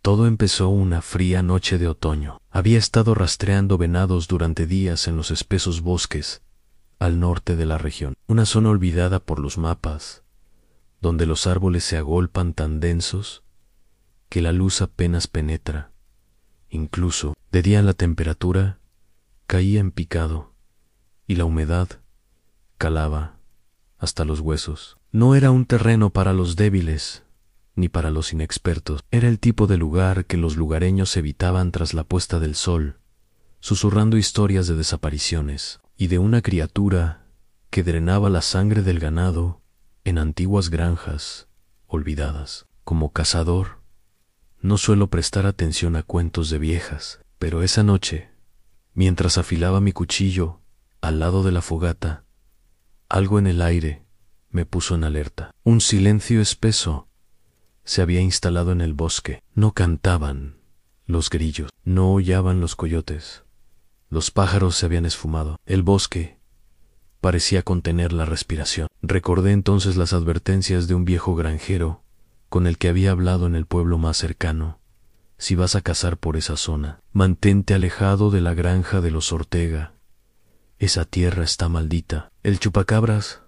Todo empezó una fría noche de otoño. Había estado rastreando venados durante días en los espesos bosques al norte de la región, una zona olvidada por los mapas, donde los árboles se agolpan tan densos que la luz apenas penetra. Incluso de día la temperatura caía en picado y la humedad calaba hasta los huesos. No era un terreno para los débiles ni para los inexpertos. Era el tipo de lugar que los lugareños evitaban tras la puesta del sol, susurrando historias de desapariciones y de una criatura que drenaba la sangre del ganado en antiguas granjas olvidadas. Como cazador, no suelo prestar atención a cuentos de viejas, pero esa noche, mientras afilaba mi cuchillo al lado de la fogata, algo en el aire me puso en alerta. Un silencio espeso se había instalado en el bosque. No cantaban los grillos, no aullaban los coyotes. Los pájaros se habían esfumado. El bosque parecía contener la respiración. Recordé entonces las advertencias de un viejo granjero con el que había hablado en el pueblo más cercano. Si vas a cazar por esa zona, mantente alejado de la granja de los Ortega. Esa tierra está maldita. El chupacabras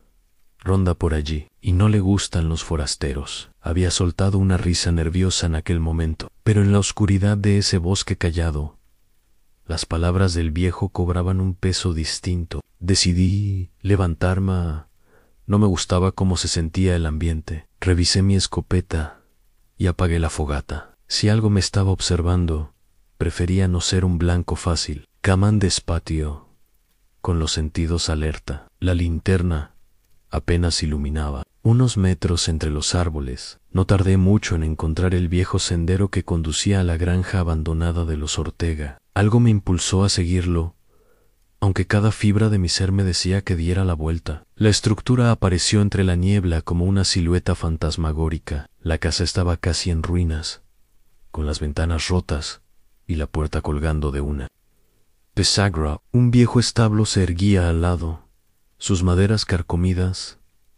ronda por allí y no le gustan los forasteros. Había soltado una risa nerviosa en aquel momento, pero en la oscuridad de ese bosque callado, las palabras del viejo cobraban un peso distinto. Decidí levantarme. No me gustaba cómo se sentía el ambiente. Revisé mi escopeta y apagué la fogata. Si algo me estaba observando, prefería no ser un blanco fácil. Caman despacio, con los sentidos alerta. La linterna apenas iluminaba. Unos metros entre los árboles. No tardé mucho en encontrar el viejo sendero que conducía a la granja abandonada de los Ortega. Algo me impulsó a seguirlo, aunque cada fibra de mi ser me decía que diera la vuelta. La estructura apareció entre la niebla como una silueta fantasmagórica. La casa estaba casi en ruinas, con las ventanas rotas y la puerta colgando de una bisagra. Un viejo establo se erguía al lado, sus maderas carcomidas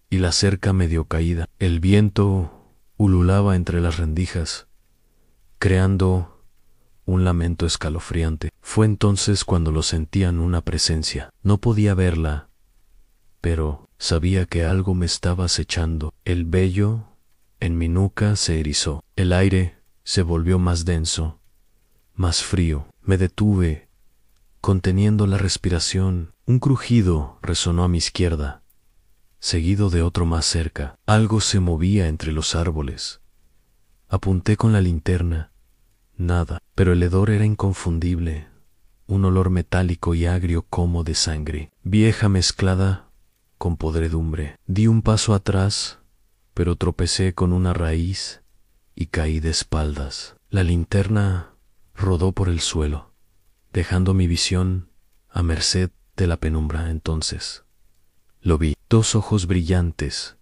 y la cerca medio caída. El viento ululaba entre las rendijas, creando un lamento escalofriante. Fue entonces cuando lo sentían una presencia. No podía verla, pero sabía que algo me estaba acechando. El vello en mi nuca se erizó. El aire se volvió más denso, más frío. Me detuve, conteniendo la respiración. Un crujido resonó a mi izquierda, seguido de otro más cerca. Algo se movía entre los árboles. Apunté con la linterna. Nada, pero el hedor era inconfundible, un olor metálico y agrio como de sangre, vieja mezclada con podredumbre. Di un paso atrás, pero tropecé con una raíz y caí de espaldas. La linterna rodó por el suelo, dejando mi visión a merced de la penumbra. Entonces lo vi, dos ojos brillantes,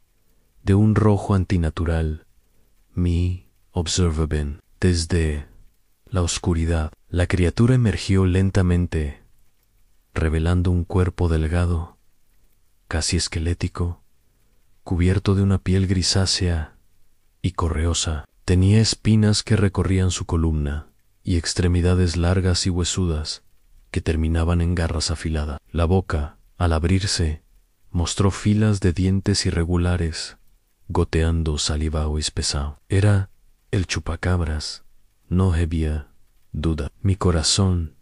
de un rojo antinatural, me observaban desde la oscuridad. La criatura emergió lentamente, revelando un cuerpo delgado, casi esquelético, cubierto de una piel grisácea y correosa. Tenía espinas que recorrían su columna y extremidades largas y huesudas que terminaban en garras afiladas. La boca, al abrirse, mostró filas de dientes irregulares, goteando saliva o espesado. Era el chupacabras. No había duda. Mi corazón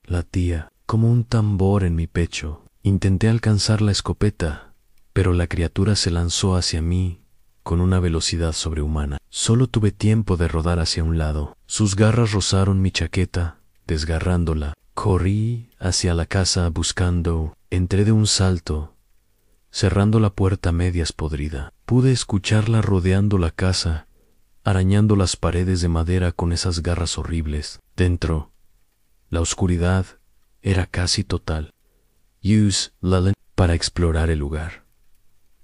latía como un tambor en mi pecho. Intenté alcanzar la escopeta, pero la criatura se lanzó hacia mí con una velocidad sobrehumana. Solo tuve tiempo de rodar hacia un lado. Sus garras rozaron mi chaqueta, desgarrándola. Corrí hacia la casa buscando. Entré de un salto, cerrando la puerta a medias podrida. Pude escucharla rodeando la casa, arañando las paredes de madera con esas garras horribles. Dentro, la oscuridad era casi total. Use Lullen para explorar el lugar.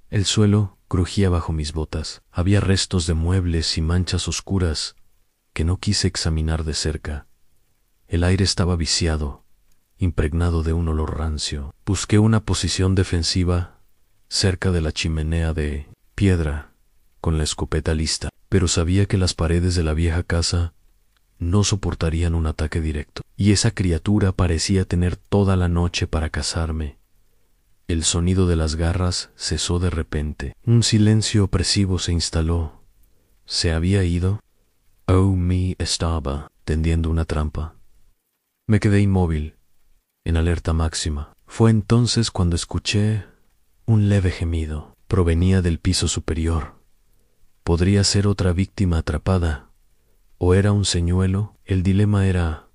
El suelo crujía bajo mis botas. Había restos de muebles y manchas oscuras que no quise examinar de cerca. El aire estaba viciado, impregnado de un olor rancio. Busqué una posición defensiva cerca de la chimenea de piedra, con la escopeta lista, pero sabía que las paredes de la vieja casa no soportarían un ataque directo, y esa criatura parecía tener toda la noche para cazarme. El sonido de las garras cesó de repente. Un silencio opresivo se instaló. ¿Se había ido? Oh, me estaba tendiendo una trampa. Me quedé inmóvil, en alerta máxima. Fue entonces cuando escuché un leve gemido. Provenía del piso superior. Podría ser otra víctima atrapada, o era un señuelo. El dilema era,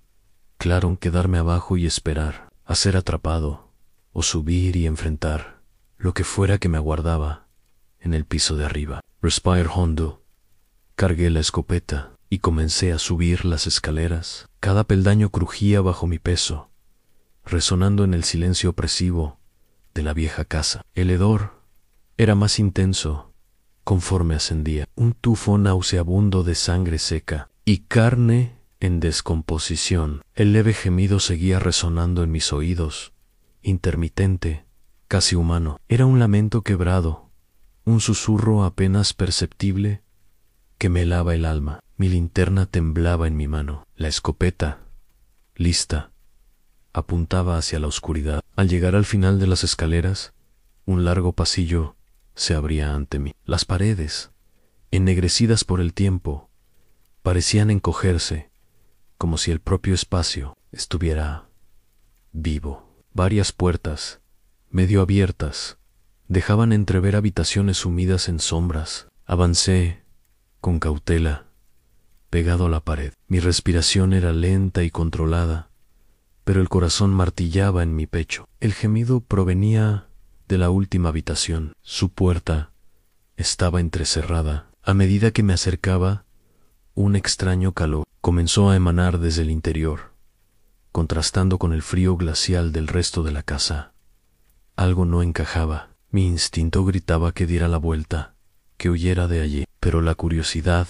claro, quedarme abajo y esperar a ser atrapado, o subir y enfrentar lo que fuera que me aguardaba en el piso de arriba. Respire hondo. Cargué la escopeta y comencé a subir las escaleras. Cada peldaño crujía bajo mi peso, resonando en el silencio opresivo de la vieja casa. El hedor era más intenso conforme ascendía. Un tufo nauseabundo de sangre seca y carne en descomposición. El leve gemido seguía resonando en mis oídos, intermitente, casi humano. Era un lamento quebrado, un susurro apenas perceptible que me helaba el alma. Mi linterna temblaba en mi mano. La escopeta, lista, apuntaba hacia la oscuridad. Al llegar al final de las escaleras, un largo pasillo se abría ante mí. Las paredes, ennegrecidas por el tiempo, parecían encogerse, como si el propio espacio estuviera vivo. Varias puertas, medio abiertas, dejaban entrever habitaciones sumidas en sombras. Avancé con cautela, pegado a la pared. Mi respiración era lenta y controlada, pero el corazón martillaba en mi pecho. El gemido provenía de la última habitación. Su puerta estaba entrecerrada. A medida que me acercaba, un extraño calor comenzó a emanar desde el interior, contrastando con el frío glacial del resto de la casa. Algo no encajaba. Mi instinto gritaba que diera la vuelta, que huyera de allí, pero la curiosidad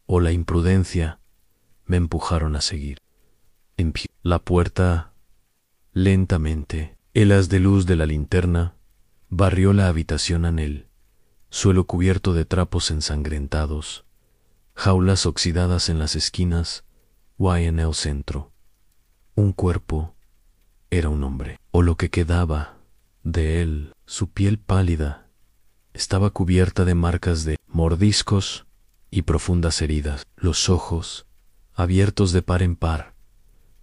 o la imprudencia me empujaron a seguir. En pie, la puerta, lentamente, el haz de luz de la linterna barrió la habitación en el suelo cubierto de trapos ensangrentados, jaulas oxidadas en las esquinas o en el centro. Un cuerpo era un hombre, o lo que quedaba de él. Su piel pálida estaba cubierta de marcas de mordiscos y profundas heridas. Los ojos, abiertos de par en par,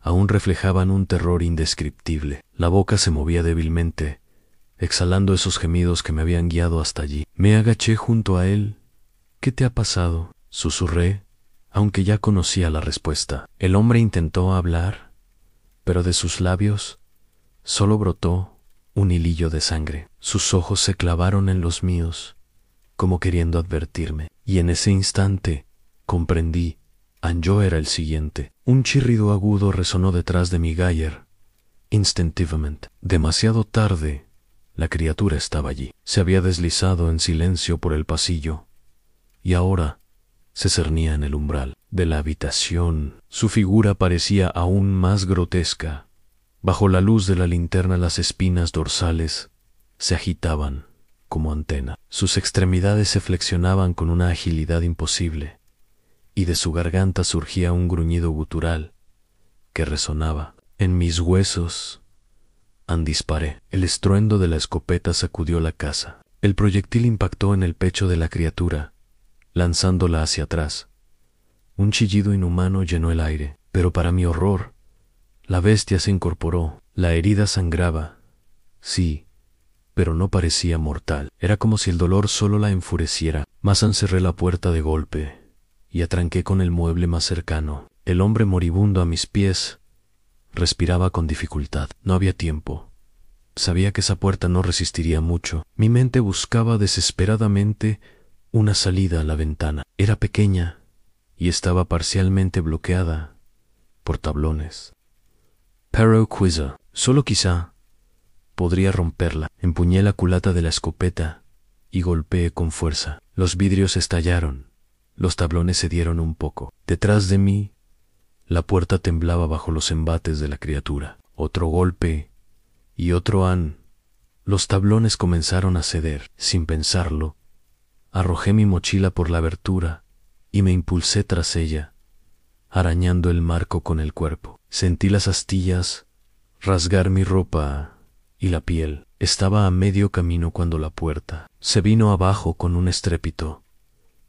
aún reflejaban un terror indescriptible. La boca se movía débilmente, exhalando esos gemidos que me habían guiado hasta allí. Me agaché junto a él. ¿Qué te ha pasado?, susurré, aunque ya conocía la respuesta. El hombre intentó hablar, pero de sus labios solo brotó un hilillo de sangre. Sus ojos se clavaron en los míos, como queriendo advertirme, y en ese instante comprendí. Yo era el siguiente. Un chirrido agudo resonó detrás de mi Geyer. Instintivamente. Demasiado tarde, la criatura estaba allí. Se había deslizado en silencio por el pasillo, y ahora se cernía en el umbral de la habitación. Su figura parecía aún más grotesca. Bajo la luz de la linterna las espinas dorsales se agitaban como antena. Sus extremidades se flexionaban con una agilidad imposible, y de su garganta surgía un gruñido gutural que resonaba en mis huesos. Disparé. El estruendo de la escopeta sacudió la casa. El proyectil impactó en el pecho de la criatura, lanzándola hacia atrás. Un chillido inhumano llenó el aire, pero para mi horror, la bestia se incorporó. La herida sangraba, sí, pero no parecía mortal. Era como si el dolor solo la enfureciera. Mas encerré la puerta de golpe y atranqué con el mueble más cercano. El hombre moribundo a mis pies respiraba con dificultad. No había tiempo. Sabía que esa puerta no resistiría mucho. Mi mente buscaba desesperadamente una salida a la ventana. Era pequeña y estaba parcialmente bloqueada por tablones. Pero quizá, solo quizá, podría romperla. Empuñé la culata de la escopeta y golpeé con fuerza. Los vidrios estallaron. Los tablones cedieron un poco. Detrás de mí, la puerta temblaba bajo los embates de la criatura. Otro golpe y otro Los tablones comenzaron a ceder. Sin pensarlo, arrojé mi mochila por la abertura y me impulsé tras ella, arañando el marco con el cuerpo. Sentí las astillas rasgar mi ropa y la piel. Estaba a medio camino cuando la puerta se vino abajo con un estrépito.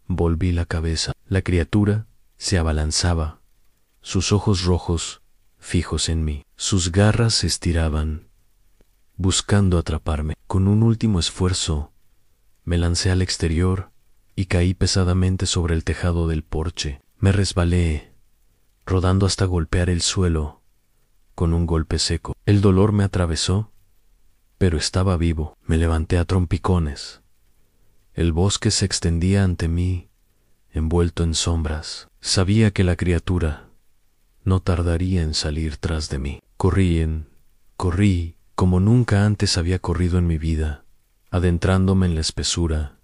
Volví la cabeza. La criatura se abalanzaba, sus ojos rojos fijos en mí. Sus garras se estiraban, buscando atraparme. Con un último esfuerzo, me lancé al exterior y caí pesadamente sobre el tejado del porche. Me resbalé, rodando hasta golpear el suelo con un golpe seco. El dolor me atravesó, pero estaba vivo. Me levanté a trompicones. El bosque se extendía ante mí, envuelto en sombras. Sabía que la criatura no tardaría en salir tras de mí. Corrí como nunca antes había corrido en mi vida, adentrándome en la espesura,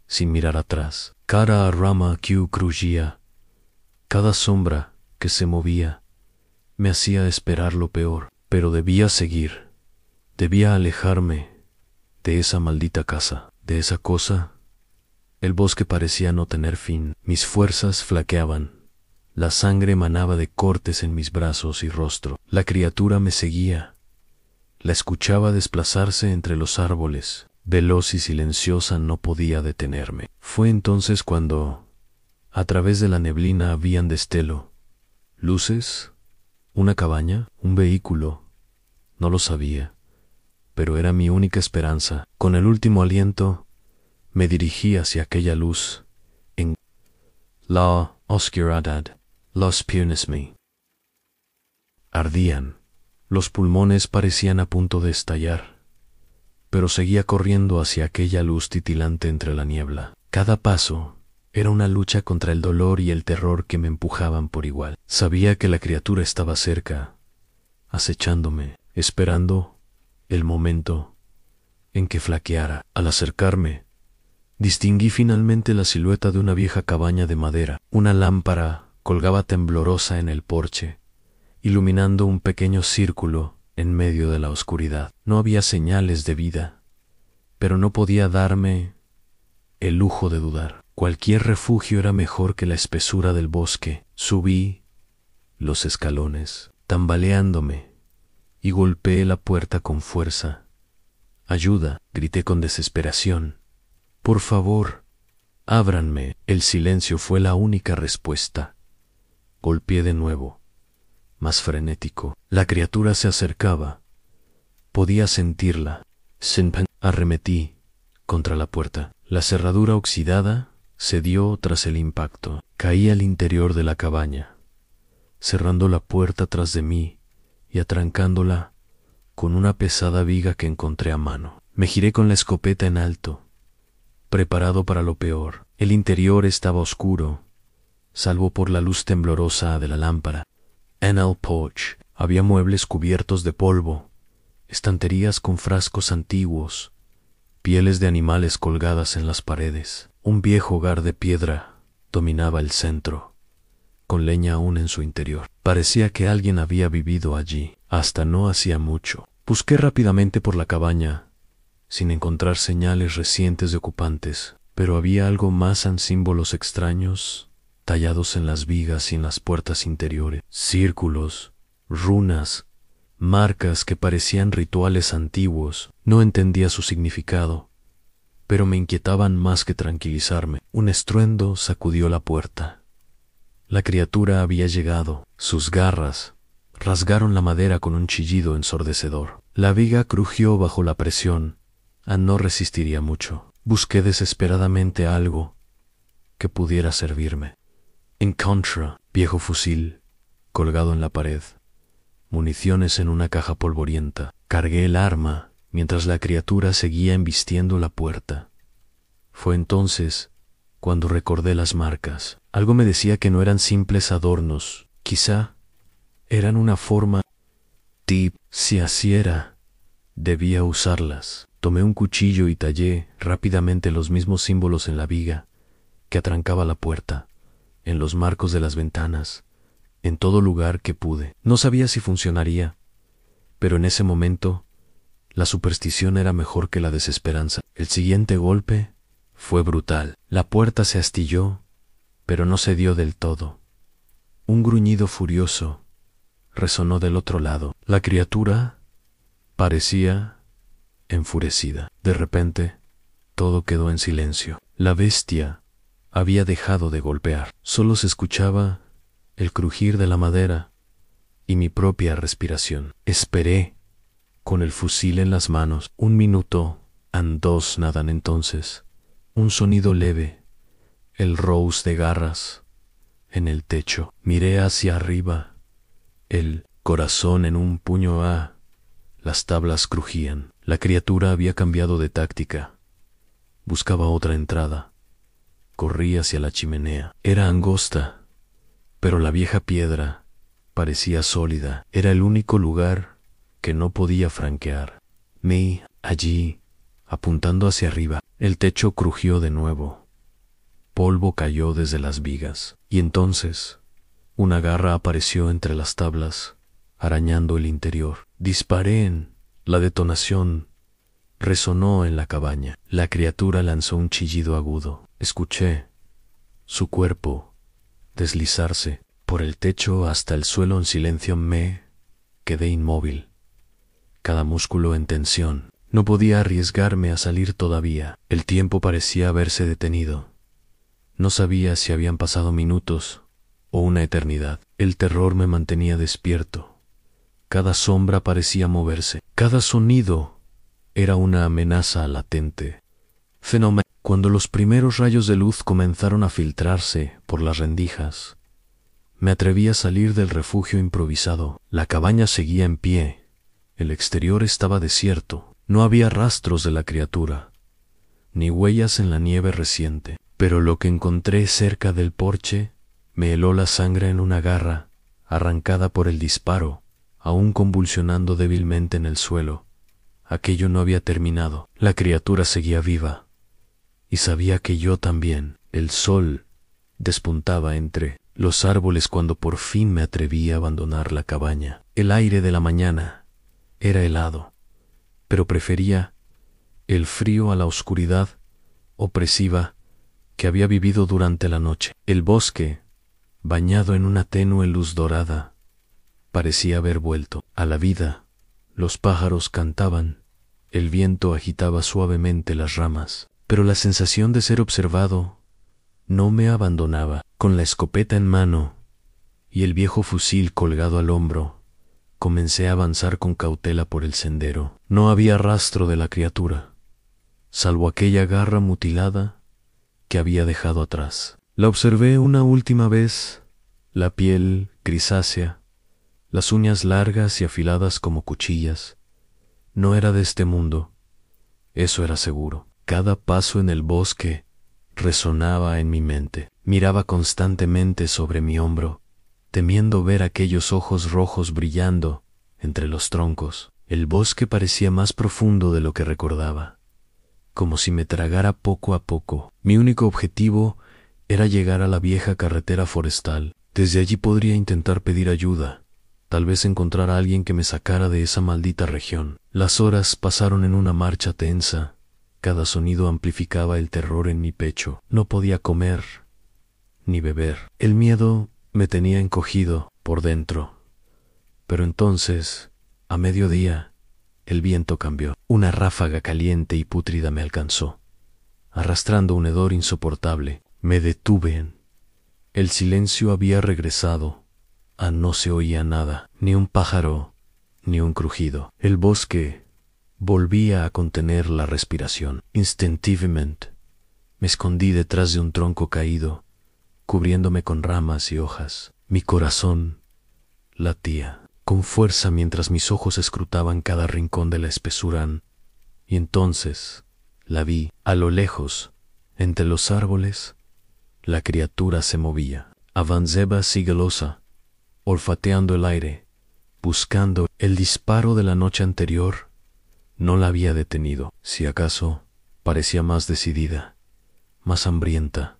sin mirar atrás. Cada rama que crujía, cada sombra que se movía, me hacía esperar lo peor. Pero debía seguir, debía alejarme de esa maldita casa, de esa cosa. El bosque parecía no tener fin. Mis fuerzas flaqueaban. La sangre emanaba de cortes en mis brazos y rostro. La criatura me seguía. La escuchaba desplazarse entre los árboles. Veloz y silenciosa, no podía detenerme. Fue entonces cuando, a través de la neblina, habían destello. Luces, una cabaña, un vehículo. No lo sabía, pero era mi única esperanza. Con el último aliento, me dirigí hacia aquella luz. En la oscuridad, los piones me ardían. Los pulmones parecían a punto de estallar, pero seguía corriendo hacia aquella luz titilante entre la niebla. Cada paso era una lucha contra el dolor y el terror que me empujaban por igual. Sabía que la criatura estaba cerca, acechándome, esperando el momento en que flaqueara. Al acercarme, distinguí finalmente la silueta de una vieja cabaña de madera. Una lámpara colgaba temblorosa en el porche, iluminando un pequeño círculo en medio de la oscuridad. No había señales de vida, pero no podía darme el lujo de dudar. Cualquier refugio era mejor que la espesura del bosque. Subí los escalones, tambaleándome, y golpeé la puerta con fuerza. «¡Ayuda!», grité con desesperación. «Por favor, ábranme». El silencio fue la única respuesta. Golpeé de nuevo, más frenético. La criatura se acercaba. Podía sentirla. Arremetí contra la puerta. La cerradura oxidada cedió tras el impacto. Caí al interior de la cabaña, cerrando la puerta tras de mí y atrancándola con una pesada viga que encontré a mano. Me giré con la escopeta en alto, preparado para lo peor. El interior estaba oscuro, salvo por la luz temblorosa de la lámpara. En el porche había muebles cubiertos de polvo, estanterías con frascos antiguos, pieles de animales colgadas en las paredes. Un viejo hogar de piedra dominaba el centro, con leña aún en su interior. Parecía que alguien había vivido allí hasta no hacía mucho. Busqué rápidamente por la cabaña, sin encontrar señales recientes de ocupantes, pero había algo más en símbolos extraños tallados en las vigas y en las puertas interiores. Círculos, runas, marcas que parecían rituales antiguos. No entendía su significado, pero me inquietaban más que tranquilizarme. Un estruendo sacudió la puerta. La criatura había llegado. Sus garras rasgaron la madera con un chillido ensordecedor. La viga crujió bajo la presión. No resistiría mucho. Busqué desesperadamente algo que pudiera servirme. Encontré viejo fusil colgado en la pared, municiones en una caja polvorienta. Cargué el arma mientras la criatura seguía embistiendo la puerta. Fue entonces cuando recordé las marcas. Algo me decía que no eran simples adornos, quizá eran una forma. Si así era, debía usarlas. Tomé un cuchillo y tallé rápidamente los mismos símbolos en la viga que atrancaba la puerta, en los marcos de las ventanas, en todo lugar que pude. No sabía si funcionaría, pero en ese momento la superstición era mejor que la desesperanza. El siguiente golpe fue brutal. La puerta se astilló, pero no cedió del todo. Un gruñido furioso resonó del otro lado. La criatura parecía enfurecida. De repente, todo quedó en silencio. La bestia había dejado de golpear. Solo se escuchaba el crujir de la madera y mi propia respiración. Esperé, con el fusil en las manos. 1 minuto, and 2 nadan entonces. Un sonido leve, el rouse de garras en el techo. Miré hacia arriba, el corazón en un puño a. Las tablas crujían. La criatura había cambiado de táctica. Buscaba otra entrada. Corrí hacia la chimenea. Era angosta, pero la vieja piedra parecía sólida. Era el único lugar que no podía franquear. Me, allí, apuntando hacia arriba. El techo crujió de nuevo. Polvo cayó desde las vigas. Y entonces, una garra apareció entre las tablas, arañando el interior. Disparé en. La detonación resonó en la cabaña. La criatura lanzó un chillido agudo. Escuché su cuerpo deslizarse por el techo hasta el suelo en silencio. Me quedé inmóvil, cada músculo en tensión. No podía arriesgarme a salir todavía. El tiempo parecía haberse detenido. No sabía si habían pasado minutos o una eternidad. El terror me mantenía despierto. Cada sombra parecía moverse. Cada sonido era una amenaza latente. Fenómeno. Cuando los primeros rayos de luz comenzaron a filtrarse por las rendijas, me atreví a salir del refugio improvisado. La cabaña seguía en pie. El exterior estaba desierto. No había rastros de la criatura, ni huellas en la nieve reciente. Pero lo que encontré cerca del porche me heló la sangre en una garra, arrancada por el disparo, aún convulsionando débilmente en el suelo. Aquello no había terminado. La criatura seguía viva. Y sabía que yo también. El sol despuntaba entre los árboles cuando por fin me atreví a abandonar la cabaña. El aire de la mañana era helado, pero prefería el frío a la oscuridad opresiva que había vivido durante la noche. El bosque, bañado en una tenue luz dorada, parecía haber vuelto a la vida. Los pájaros cantaban, el viento agitaba suavemente las ramas, pero la sensación de ser observado no me abandonaba. Con la escopeta en mano y el viejo fusil colgado al hombro, comencé a avanzar con cautela por el sendero. No había rastro de la criatura, salvo aquella garra mutilada que había dejado atrás. La observé una última vez, la piel grisácea, las uñas largas y afiladas como cuchillas. No era de este mundo, eso era seguro. Cada paso en el bosque resonaba en mi mente. Miraba constantemente sobre mi hombro, temiendo ver aquellos ojos rojos brillando entre los troncos. El bosque parecía más profundo de lo que recordaba, como si me tragara poco a poco. Mi único objetivo era llegar a la vieja carretera forestal. Desde allí podría intentar pedir ayuda, tal vez encontrar a alguien que me sacara de esa maldita región. Las horas pasaron en una marcha tensa. Cada sonido amplificaba el terror en mi pecho. No podía comer ni beber. El miedo me tenía encogido por dentro. Pero entonces, a mediodía, el viento cambió. Una ráfaga caliente y pútrida me alcanzó, arrastrando un hedor insoportable. Me detuve. El silencio había regresado. No se oía nada, ni un pájaro, ni un crujido. El bosque volvía a contener la respiración. Instintivamente, me escondí detrás de un tronco caído, cubriéndome con ramas y hojas. Mi corazón latía con fuerza mientras mis ojos escrutaban cada rincón de la espesura. Y entonces la vi, a lo lejos, entre los árboles. La criatura se movía. Avanzaba sigilosa, olfateando el aire, buscando. El disparo de la noche anterior no la había detenido. Si acaso, parecía más decidida, más hambrienta.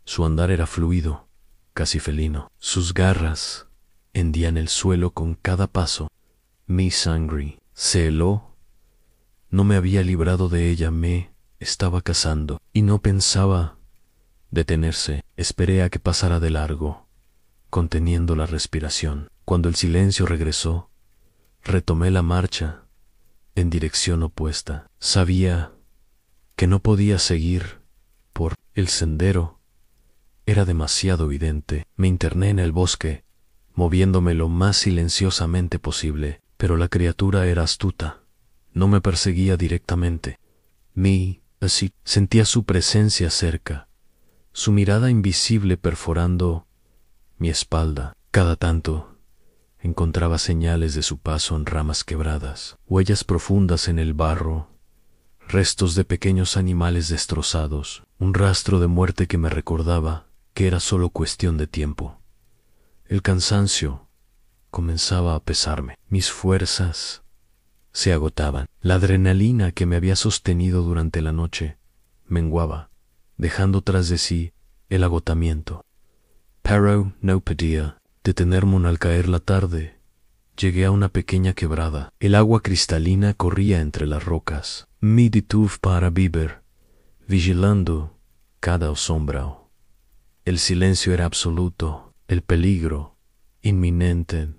Su andar era fluido, casi felino. Sus garras hendían el suelo con cada paso. Mi sangre se heló. No me había librado de ella, me estaba cazando, y no pensaba detenerse. Esperé a que pasara de largo, conteniendo la respiración. Cuando el silencio regresó, retomé la marcha en dirección opuesta. Sabía que no podía seguir por el sendero. Era demasiado evidente. Me interné en el bosque, moviéndome lo más silenciosamente posible, pero la criatura era astuta. No me perseguía directamente. Así sentía su presencia cerca, su mirada invisible perforando mi espalda. Cada tanto encontraba señales de su paso en ramas quebradas, huellas profundas en el barro, restos de pequeños animales destrozados, un rastro de muerte que me recordaba que era solo cuestión de tiempo. El cansancio comenzaba a pesarme. Mis fuerzas se agotaban. La adrenalina que me había sostenido durante la noche menguaba, dejando tras de sí el agotamiento. Pero no podía detenerme al caer la tarde. Llegué a una pequeña quebrada. El agua cristalina corría entre las rocas. Me detuve para beber, vigilando cada sombra. El silencio era absoluto, el peligro inminente.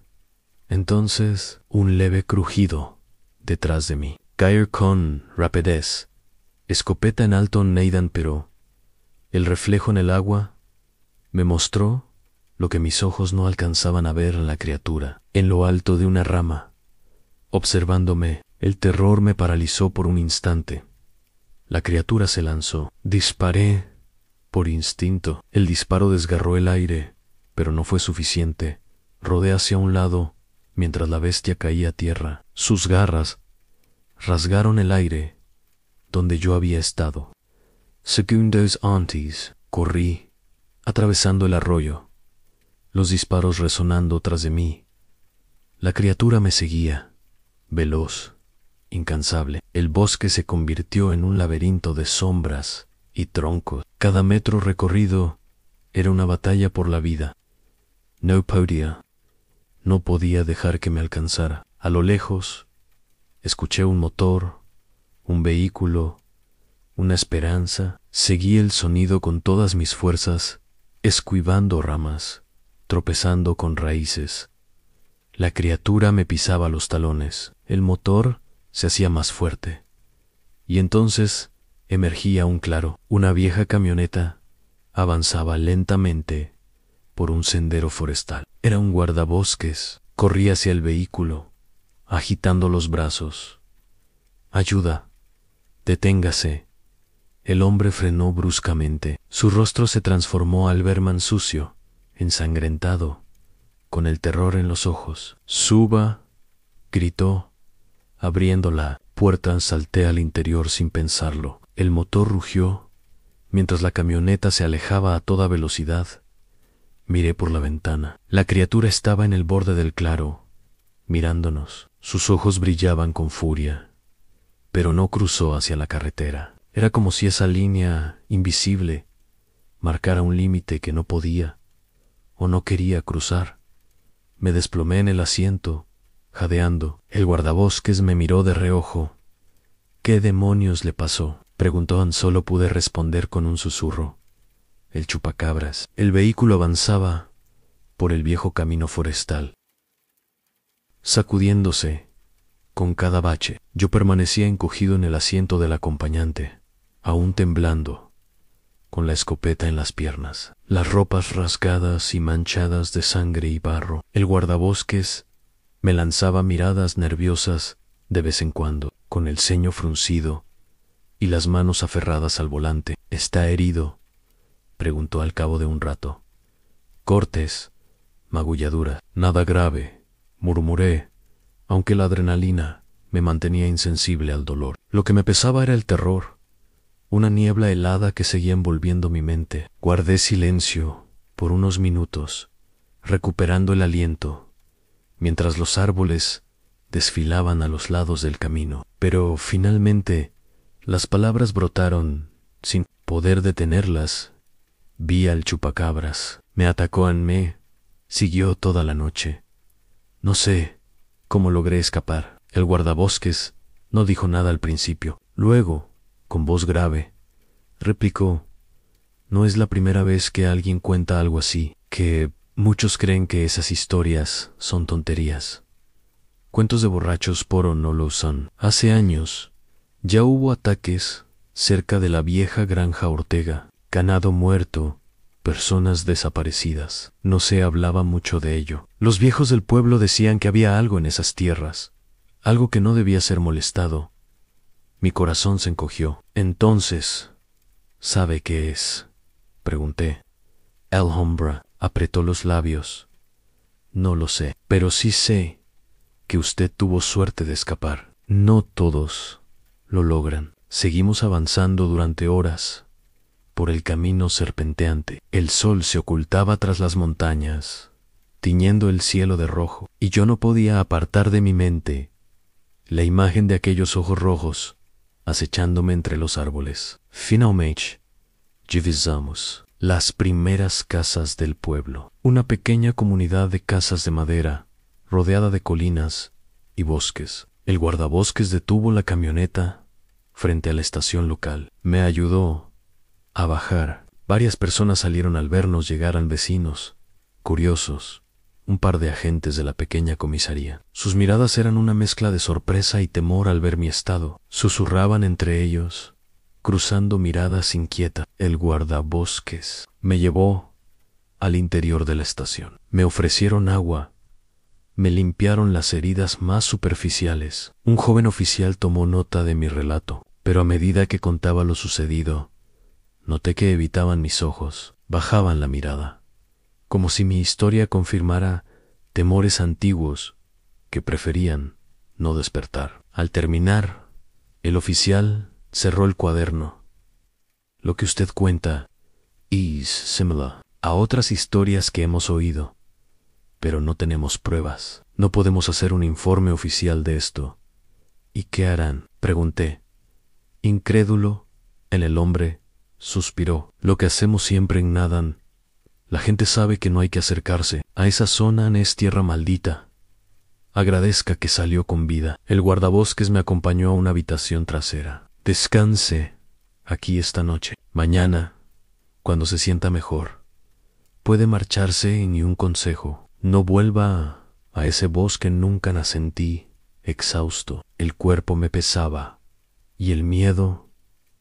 Entonces, un leve crujido detrás de mí. Caer con rapidez, escopeta en alto Nathan, pero el reflejo en el agua me mostró lo que mis ojos no alcanzaban a ver en la criatura. En lo alto de una rama, observándome, el terror me paralizó por un instante. La criatura se lanzó. Disparé por instinto. El disparo desgarró el aire, pero no fue suficiente. Rodé hacia un lado mientras la bestia caía a tierra. Sus garras rasgaron el aire donde yo había estado. Segundos antes, corrí, atravesando el arroyo, los disparos resonando tras de mí. La criatura me seguía, veloz, incansable. El bosque se convirtió en un laberinto de sombras y troncos. Cada metro recorrido era una batalla por la vida. No podía dejar que me alcanzara. A lo lejos, escuché un motor, un vehículo, una esperanza. Seguí el sonido con todas mis fuerzas, esquivando ramas, tropezando con raíces. La criatura me pisaba los talones. El motor se hacía más fuerte. Y entonces emergía un claro. Una vieja camioneta avanzaba lentamente por un sendero forestal. Era un guardabosques. Corría hacia el vehículo, agitando los brazos. «Ayuda. Deténgase». El hombre frenó bruscamente. Su rostro se transformó al verme sucio, ensangrentado, con el terror en los ojos. «Suba», gritó. Abriendo la puerta, salté al interior sin pensarlo. El motor rugió mientras la camioneta se alejaba a toda velocidad. Miré por la ventana. La criatura estaba en el borde del claro, mirándonos. Sus ojos brillaban con furia, pero no cruzó hacia la carretera. Era como si esa línea invisible marcara un límite que no podía o no quería cruzar. Me desplomé en el asiento, jadeando. El guardabosques me miró de reojo. «¿Qué demonios le pasó?», preguntó. Solo pude responder con un susurro. «El chupacabras». El vehículo avanzaba por el viejo camino forestal, sacudiéndose con cada bache. Yo permanecía encogido en el asiento del acompañante, aún temblando, con la escopeta en las piernas, las ropas rasgadas y manchadas de sangre y barro. El guardabosques me lanzaba miradas nerviosas de vez en cuando, con el ceño fruncido y las manos aferradas al volante. «¿Está herido?», preguntó al cabo de un rato. «Cortes, magulladuras». «Nada grave», murmuré, aunque la adrenalina me mantenía insensible al dolor. Lo que me pesaba era el terror, una niebla helada que seguía envolviendo mi mente. Guardé silencio por unos minutos, recuperando el aliento, mientras los árboles desfilaban a los lados del camino. Pero finalmente las palabras brotaron sin poder detenerlas. Vi al chupacabras. Me atacó en mí. Siguió toda la noche. No sé cómo logré escapar. El guardabosques no dijo nada al principio. Luego, con voz grave, replicó: «No es la primera vez que alguien cuenta algo así. ¿Qué Muchos creen que esas historias son tonterías. Cuentos de borrachos, pero no lo son. Hace años ya hubo ataques cerca de la vieja granja Ortega, ganado muerto, personas desaparecidas. No se hablaba mucho de ello. Los viejos del pueblo decían que había algo en esas tierras, algo que no debía ser molestado. Mi corazón se encogió. Entonces, ¿sabe qué es?, pregunté. Alhambra apretó los labios. No lo sé, pero sí sé que usted tuvo suerte de escapar. No todos lo logran. Seguimos avanzando durante horas por el camino serpenteante. El sol se ocultaba tras las montañas, tiñendo el cielo de rojo, y yo no podía apartar de mi mente la imagen de aquellos ojos rojos acechándome entre los árboles. Finalmente, divisamos las primeras casas del pueblo, una pequeña comunidad de casas de madera, rodeada de colinas y bosques. El guardabosques detuvo la camioneta frente a la estación local. Me ayudó a bajar. Varias personas salieron al vernos llegar, vecinos, curiosos, un par de agentes de la pequeña comisaría. Sus miradas eran una mezcla de sorpresa y temor al ver mi estado. Susurraban entre ellos, cruzando miradas inquietas. El guardabosques me llevó al interior de la estación. Me ofrecieron agua. Me limpiaron las heridas más superficiales. Un joven oficial tomó nota de mi relato, pero a medida que contaba lo sucedido, noté que evitaban mis ojos, bajaban la mirada, como si mi historia confirmara temores antiguos que preferían no despertar. Al terminar, el oficial cerró el cuaderno. Lo que usted cuenta is similar a otras historias que hemos oído, pero no tenemos pruebas. No podemos hacer un informe oficial de esto. ¿Y qué harán?, pregunté. Incrédulo, el hombre suspiró. Lo que hacemos siempre en Nadan. La gente sabe que no hay que acercarse a esa zona, es tierra maldita. Agradezca que salió con vida. El guardabosques me acompañó a una habitación trasera. Descanse aquí esta noche. Mañana, cuando se sienta mejor, puede marcharse. Y ni un consejo. No vuelva a ese bosque nunca. Me sentí exhausto. El cuerpo me pesaba y el miedo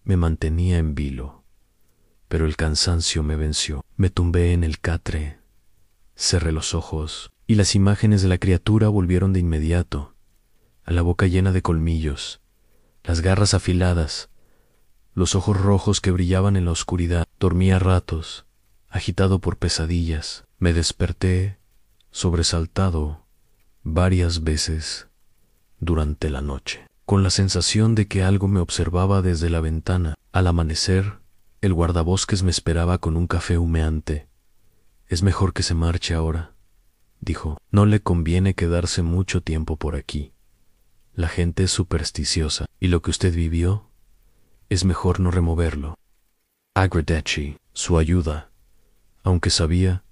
me mantenía en vilo. Pero el cansancio me venció. Me tumbé en el catre, cerré los ojos, y las imágenes de la criatura volvieron de inmediato. A la boca llena de colmillos, las garras afiladas, los ojos rojos que brillaban en la oscuridad. Dormí a ratos, agitado por pesadillas. Me desperté, sobresaltado, varias veces durante la noche, con la sensación de que algo me observaba desde la ventana. Al amanecer, el guardabosques me esperaba con un café humeante. Es mejor que se marche ahora, dijo. No le conviene quedarse mucho tiempo por aquí. La gente es supersticiosa, y lo que usted vivió, es mejor no removerlo. Agradecí su ayuda, aunque sabía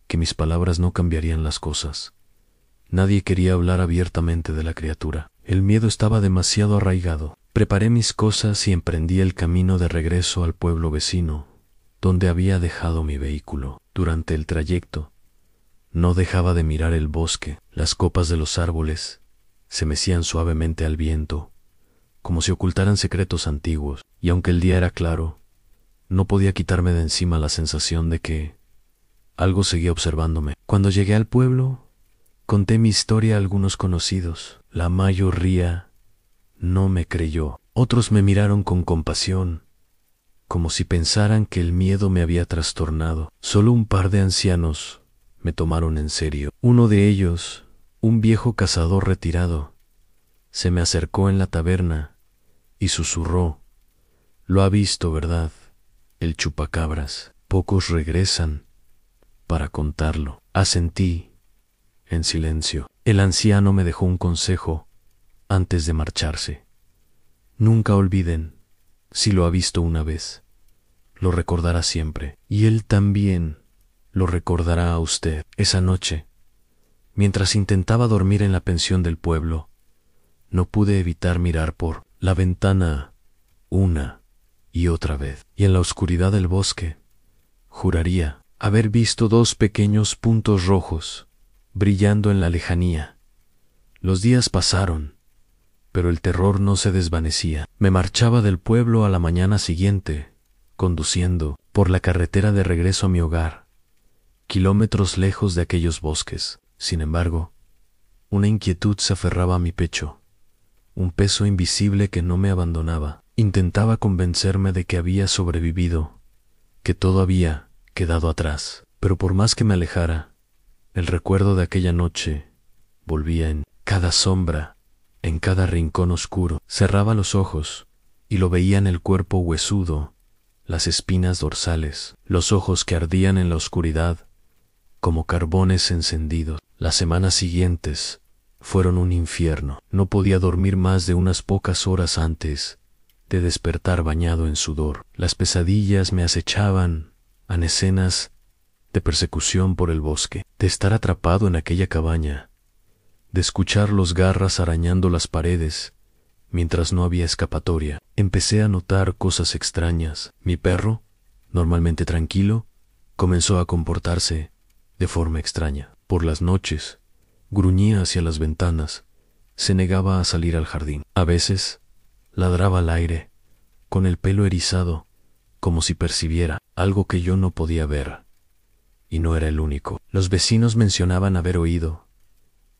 que mis palabras no cambiarían las cosas. Nadie quería hablar abiertamente de la criatura. El miedo estaba demasiado arraigado. Preparé mis cosas y emprendí el camino de regreso al pueblo vecino, donde había dejado mi vehículo. Durante el trayecto, no dejaba de mirar el bosque. Las copas de los árboles se mecían suavemente al viento, como si ocultaran secretos antiguos, y aunque el día era claro, no podía quitarme de encima la sensación de que algo seguía observándome. Cuando llegué al pueblo, conté mi historia a algunos conocidos. La mayoría no me creyó. Otros me miraron con compasión, como si pensaran que el miedo me había trastornado. Solo un par de ancianos me tomaron en serio. Uno de ellos, un viejo cazador retirado, se me acercó en la taberna y susurró: «Lo ha visto, ¿verdad? El chupacabras. Pocos regresan para contarlo». Asentí en silencio. El anciano me dejó un consejo antes de marcharse. Nunca olviden, si lo ha visto una vez, lo recordará siempre. Y él también lo recordará a usted. Esa noche, mientras intentaba dormir en la pensión del pueblo, no pude evitar mirar por la ventana una y otra vez. Y en la oscuridad del bosque, juraría haber visto 2 pequeños puntos rojos brillando en la lejanía. Los días pasaron, pero el terror no se desvanecía. Me marchaba del pueblo a la mañana siguiente, conduciendo por la carretera de regreso a mi hogar, kilómetros lejos de aquellos bosques. Sin embargo, una inquietud se aferraba a mi pecho, un peso invisible que no me abandonaba. Intentaba convencerme de que había sobrevivido, que todo había quedado atrás. Pero por más que me alejara, el recuerdo de aquella noche volvía en cada sombra, en cada rincón oscuro. Cerraba los ojos y lo veía en el cuerpo huesudo, las espinas dorsales, los ojos que ardían en la oscuridad como carbones encendidos. Las semanas siguientes fueron un infierno. No podía dormir más de unas pocas horas antes de despertar bañado en sudor. Las pesadillas me acechaban en escenas de persecución por el bosque, de estar atrapado en aquella cabaña, de escuchar los garras arañando las paredes mientras no había escapatoria. Empecé a notar cosas extrañas. Mi perro, normalmente tranquilo, comenzó a comportarse de forma extraña. Por las noches, gruñía hacia las ventanas, se negaba a salir al jardín. A veces, ladraba al aire, con el pelo erizado, como si percibiera algo que yo no podía ver. Y no era el único. Los vecinos mencionaban haber oído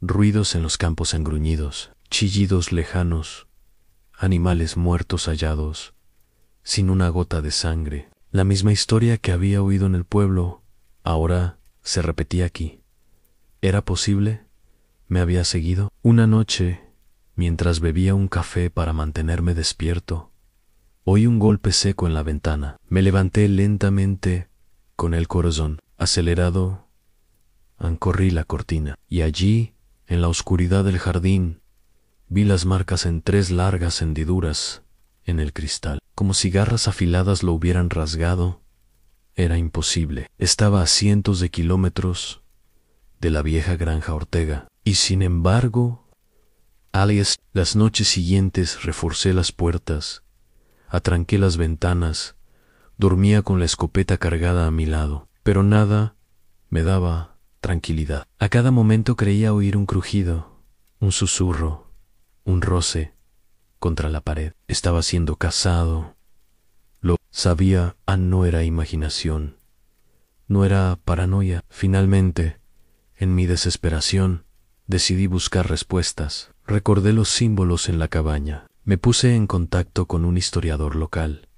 ruidos en los campos engruñidos, chillidos lejanos, animales muertos hallados, sin una gota de sangre. La misma historia que había oído en el pueblo, ahora se repetía aquí. ¿Era posible? ¿Me había seguido? Una noche, mientras bebía un café para mantenerme despierto, oí un golpe seco en la ventana. Me levanté lentamente, con el corazón acelerado, corrí la cortina, y allí, en la oscuridad del jardín, vi las marcas en 3 largas hendiduras en el cristal, como si garras afiladas lo hubieran rasgado. Era imposible. Estaba a cientos de kilómetros de la vieja granja Ortega, y sin embargo, las noches siguientes reforcé las puertas, atranqué las ventanas, dormía con la escopeta cargada a mi lado, pero nada me daba tranquilidad. A cada momento creía oír un crujido, un susurro, un roce contra la pared. Estaba siendo cazado. Lo sabía, no era imaginación, no era paranoia. Finalmente, en mi desesperación, decidí buscar respuestas. Recordé los símbolos en la cabaña. Me puse en contacto con un historiador local,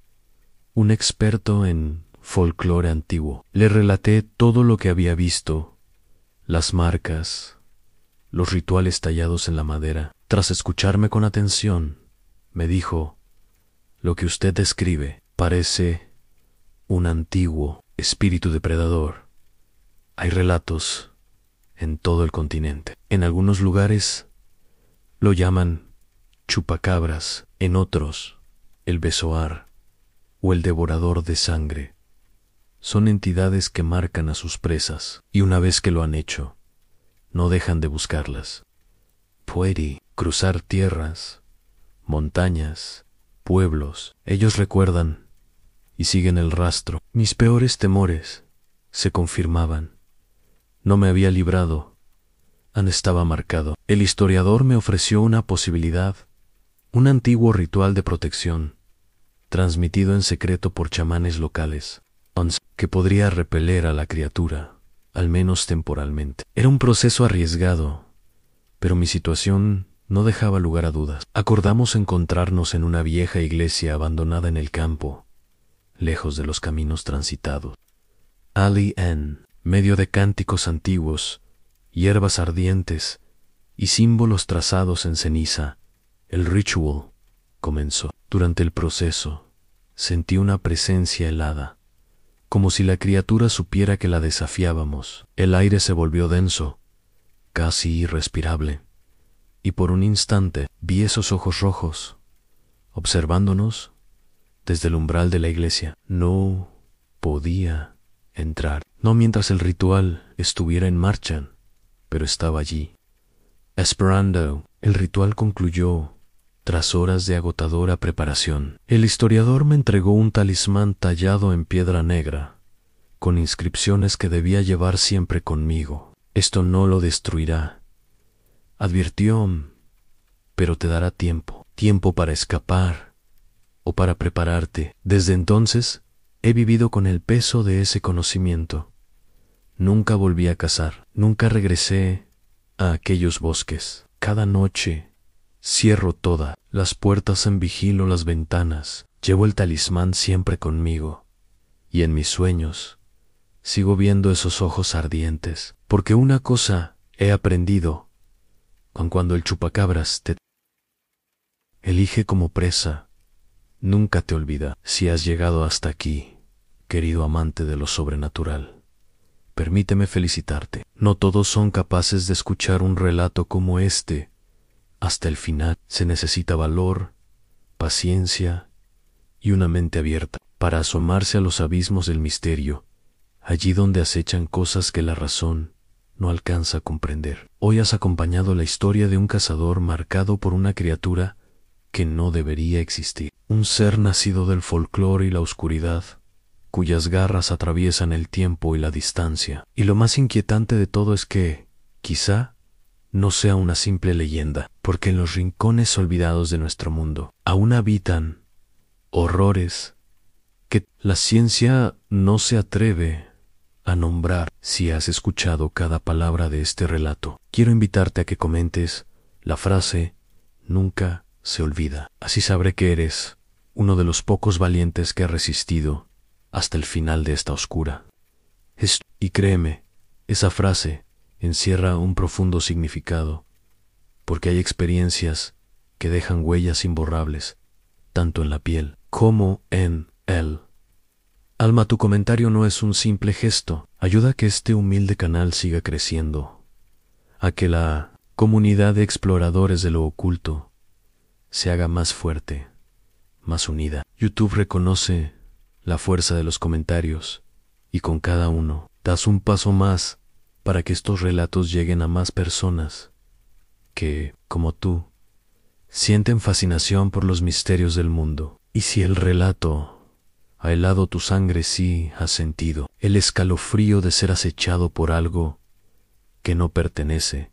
un experto en folclore antiguo. Le relaté todo lo que había visto, las marcas, los rituales tallados en la madera. Tras escucharme con atención, me dijo: lo que usted describe parece un antiguo espíritu depredador. Hay relatos en todo el continente. En algunos lugares lo llaman chupacabras, en otros el besoar o el devorador de sangre. Son entidades que marcan a sus presas, y una vez que lo han hecho, no dejan de buscarlas. Puede cruzar tierras, montañas, pueblos. Ellos recuerdan y siguen el rastro. Mis peores temores se confirmaban. No me había librado. Estaba marcado. El historiador me ofreció una posibilidad, un antiguo ritual de protección, transmitido en secreto por chamanes locales, que podría repeler a la criatura, al menos temporalmente. Era un proceso arriesgado, pero mi situación no dejaba lugar a dudas. Acordamos encontrarnos en una vieja iglesia abandonada en el campo, lejos de los caminos transitados. En medio de cánticos antiguos, hierbas ardientes y símbolos trazados en ceniza, el ritual comenzó. Durante el proceso, sentí una presencia helada, como si la criatura supiera que la desafiábamos. El aire se volvió denso, casi irrespirable, y por un instante vi esos ojos rojos, observándonos desde el umbral de la iglesia. No podía entrar, no mientras el ritual estuviera en marcha, pero estaba allí, esperando. El ritual concluyó tras horas de agotadora preparación. El historiador me entregó un talismán tallado en piedra negra, con inscripciones que debía llevar siempre conmigo. Esto no lo destruirá, advirtió, pero te dará tiempo, tiempo para escapar o para prepararte. Desde entonces, he vivido con el peso de ese conocimiento. Nunca volví a cazar, nunca regresé a aquellos bosques. Cada noche cierro todas las puertas, en vigilo las ventanas, llevo el talismán siempre conmigo, y en mis sueños sigo viendo esos ojos ardientes, porque una cosa he aprendido: cuando el chupacabras te elige como presa, nunca te olvida. Si has llegado hasta aquí, querido amante de lo sobrenatural, permíteme felicitarte. No todos son capaces de escuchar un relato como este hasta el final. Se necesita valor, paciencia y una mente abierta para asomarse a los abismos del misterio, allí donde acechan cosas que la razón no alcanza a comprender. Hoy has acompañado la historia de un cazador marcado por una criatura que no debería existir, un ser nacido del folclore y la oscuridad, cuyas garras atraviesan el tiempo y la distancia. Y lo más inquietante de todo es que, quizá, no sea una simple leyenda, porque en los rincones olvidados de nuestro mundo aún habitan horrores que la ciencia no se atreve a nombrar. Si has escuchado cada palabra de este relato, quiero invitarte a que comentes la frase "nunca se olvida". Así sabré que eres uno de los pocos valientes que ha resistido hasta el final de esta oscura. Y créeme, esa frase encierra un profundo significado, porque hay experiencias que dejan huellas imborrables, tanto en la piel como en el alma. Tu comentario no es un simple gesto, ayuda a que este humilde canal siga creciendo, a que la comunidad de exploradores de lo oculto se haga más fuerte, más unida. YouTube reconoce la fuerza de los comentarios, y con cada uno das un paso más para que estos relatos lleguen a más personas que, como tú, sienten fascinación por los misterios del mundo. Y si el relato ha helado tu sangre, si has sentido el escalofrío de ser acechado por algo que no pertenece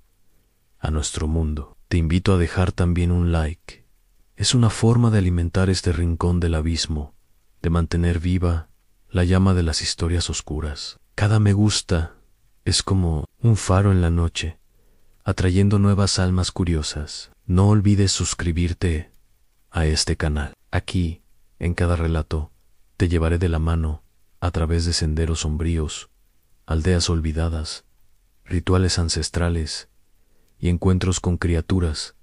a nuestro mundo, te invito a dejar también un like. Es una forma de alimentar este rincón del abismo, de mantener viva la llama de las historias oscuras. Cada me gusta es como un faro en la noche, atrayendo nuevas almas curiosas. No olvides suscribirte a este canal. Aquí, en cada relato, te llevaré de la mano a través de senderos sombríos, aldeas olvidadas, rituales ancestrales y encuentros con criaturas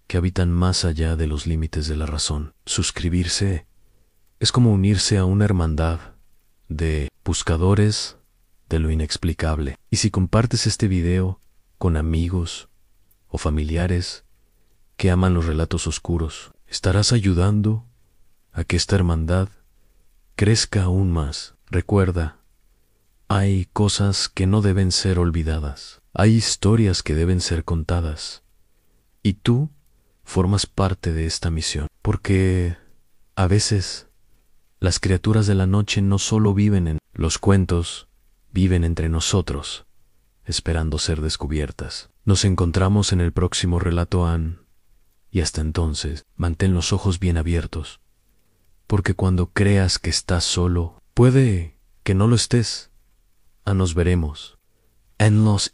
que habitan más allá de los límites de la razón. Suscribirse es como unirse a una hermandad de buscadores de lo inexplicable. Y si compartes este video con amigos o familiares que aman los relatos oscuros, estarás ayudando a que esta hermandad crezca aún más. Recuerda, hay cosas que no deben ser olvidadas, hay historias que deben ser contadas, y tú formas parte de esta misión, porque a veces las criaturas de la noche no solo viven en los cuentos, viven entre nosotros, esperando ser descubiertas. Nos encontramos en el próximo relato, Anne, y hasta entonces, mantén los ojos bien abiertos, porque cuando creas que estás solo, puede que no lo estés. Nos veremos en los